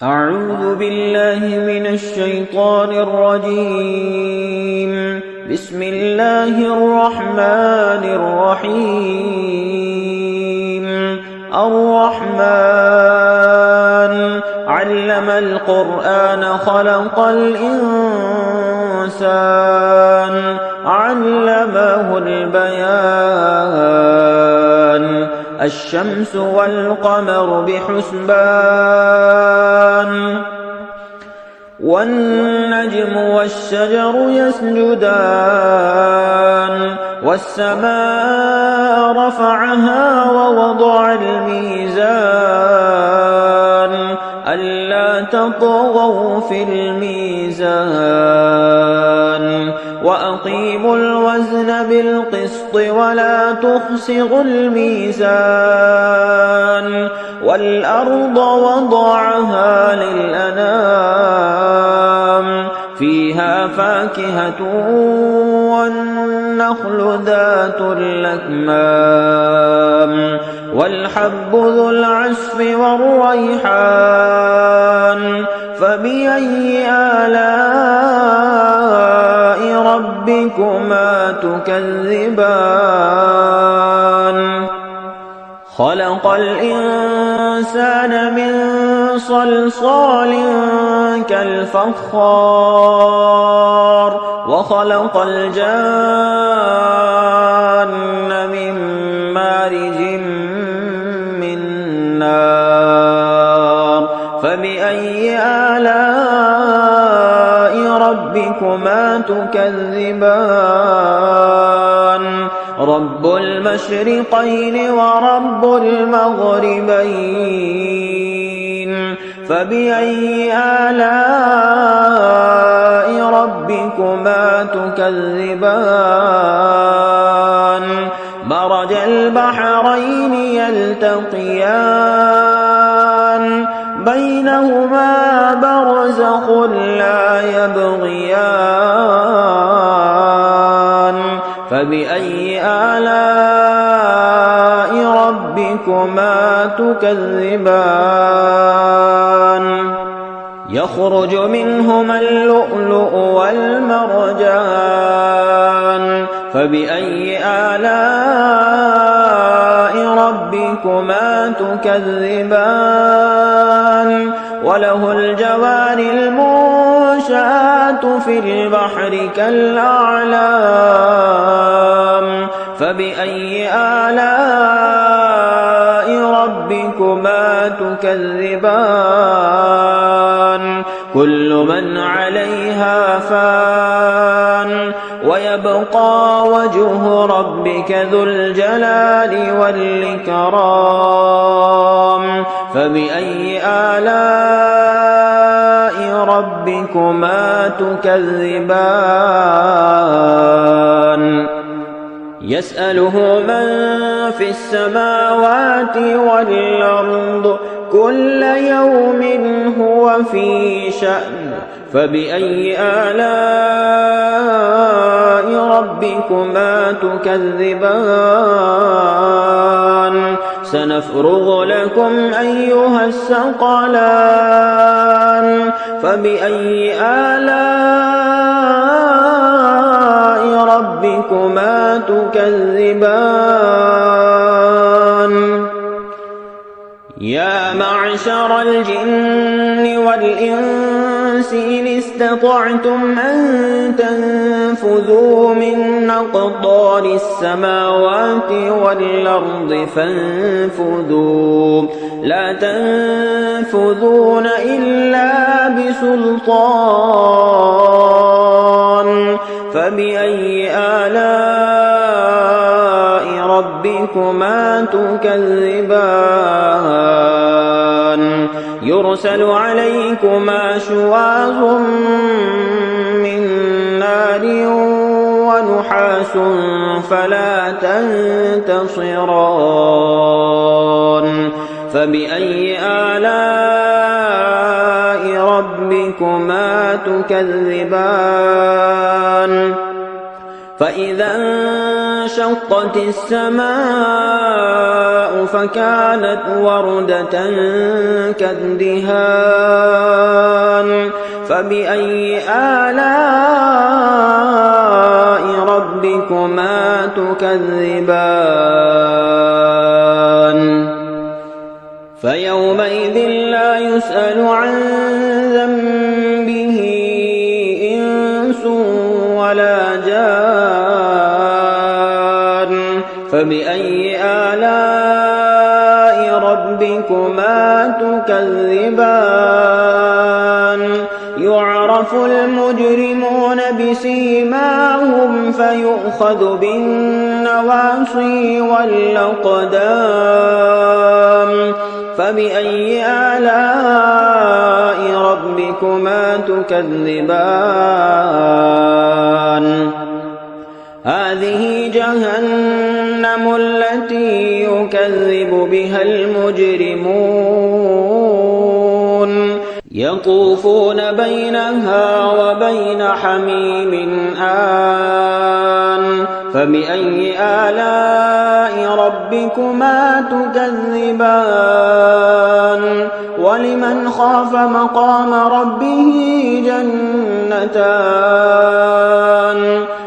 أعوذ بالله من الشيطان الرجيم. بسم الله الرحمن الرحيم. الرحمن علم القرآن خلق الإنسان علمه البيان الشمس والقمر بحسبان والنجم والشجر يسجدان والسماء رفعها ووضع الميزان ألا تطغوا في الميزان وأقيموا الوزن بالقسط ولا تخسروا الميزان والأرض وضعها للأنام فيها فاكهة والنخل ذات الأكمام والحب ذو العصف والريحان فبأي آلاء ربكما تكذبان خلق الإنسان من صلصال كالفخار وخلق الجان من مارج من نار فبأي آلاء ربكما تكذبان رب المشرقين ورب المغربين فبأي آلاء ربكما تكذبان مرج البحرين يلتقيان بينهما برزخ لا يبغيان فبأي آلاء ربكما تكذبان يخرج منهما اللؤلؤ والمرجان فبأي آلاء ربكما تكذبان وله الجوار المنشآت في البحر كالأعلام فبأي آلاء ربكما تكذبان كل من عليها فان ويبقى وجه ربك ذو الجلال والإكرام فبأي آلاء ربكما تكذبان يسأله من في السماوات والأرض كل يوم هو في شأن فبأي آلاء ربكما تكذبان سنفرغ لكم أيها الثقلان فبأي آلاء ربكما تكذبان يا معشر الجن والإنس إن استطعتم أن تنفذوا من أقطار السماوات والأرض فانفذوا لا تنفذون إلا بسلطان فبأي آلاء ربكما تكذبان يرسل عليكما شواظ من نار ونحاس فلا تنتصران فبأي آلاء ربكما تكذبان فإذا انشقت السماء فكانت وردة كالدهان فبأي آلاء ربكما تكذبان فيومئذ لا يسأل عن ذنبه إنس ولا جان فبأي آلاء ربكما تكذبان يعرف المجرمون بسيماهم فيؤخذ بالنواصي والأقدام فبأي آلاء ربكما تكذبان هذه جهنم التي يكذب بها المجرمون يطوفون بينها وبين حميم آن فبأي آلاء ربكما تكذبان ولمن خاف مقام ربه جنتان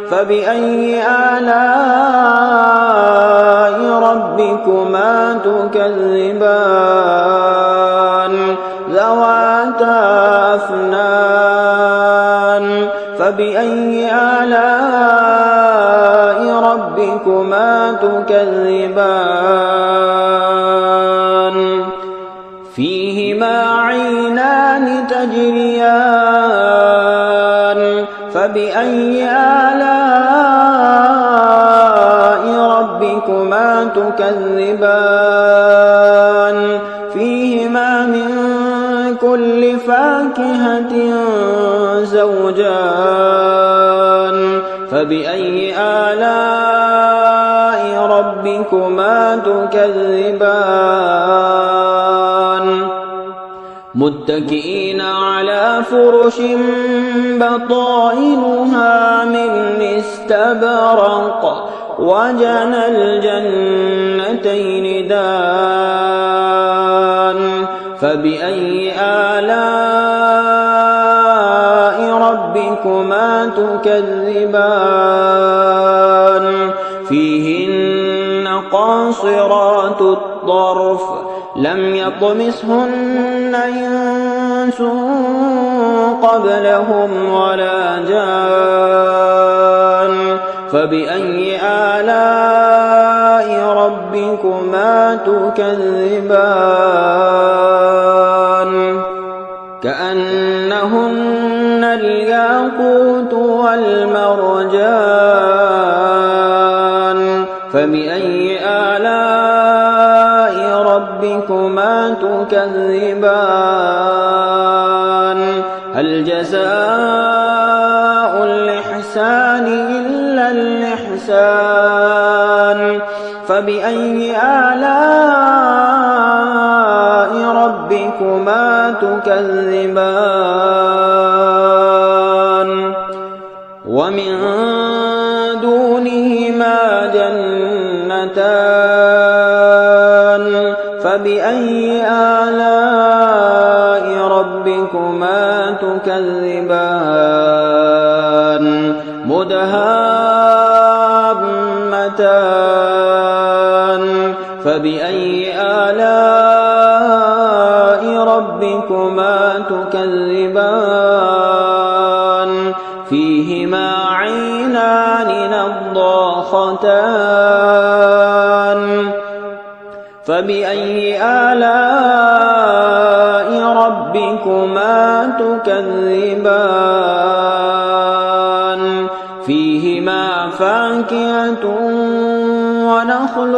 فبأي آلاء ربكما تكذبان ذواتا أفنان فبأي آلاء ربكما تكذبان فيهما عينان تجريان فبأي آلاء ربكما تكذبان فيهما من كل فاكهة زوجان فبأي آلاء ربكما تكذبان متكئين على فرش بطائنها من استبرق وجنى الجنتين دان فبأي آلاء ربكما تكذبان فيهن قاصرات الطرف لم يطمثهن إنس قبلهم ولا جان فبأي آلاء ربكما تكذبان كأنهن الياقوت والمرجان فبأي آلاء ربكما تكذبان هل جزاء الإحسان إلا الإحسان فبأي آلاء ربكما تكذبان ومن دونهما جنتان فبأي آلاء ربكما تكذبان مدهامتان فبأي آلاء ربكما تكذبان فيهما عينان نضاختان فبأي آلاء ربكما تكذبان فيهما فاكهة ونخل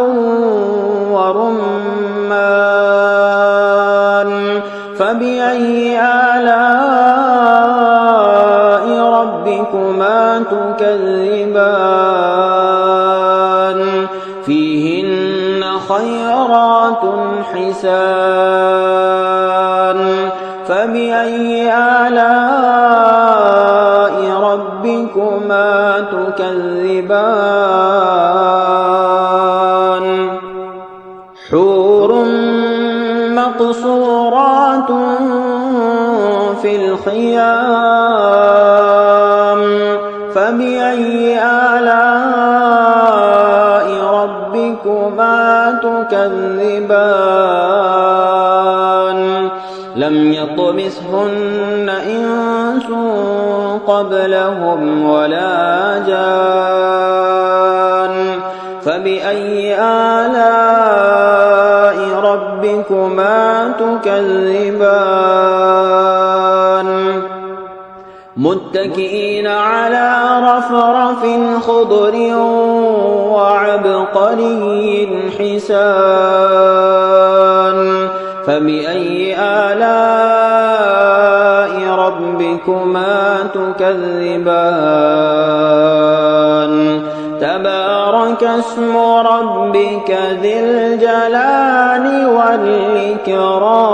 ورمان فبأي آلاء ربكما تكذبان فيهن خيرات حسان فبأي آلاء ربكما تكذبان حور مقصورات في في الخيام فبأي آلاء ربكما تكذبان لم يطمثهن إنس قبلهم ولا جان فبأي آلاء ربكما تكذبان متكئين على رفرف خضر وعبقري حسان فبأي آلاء ربكما تكذبان تبارك اسم ربك ذي الجلال والإكرام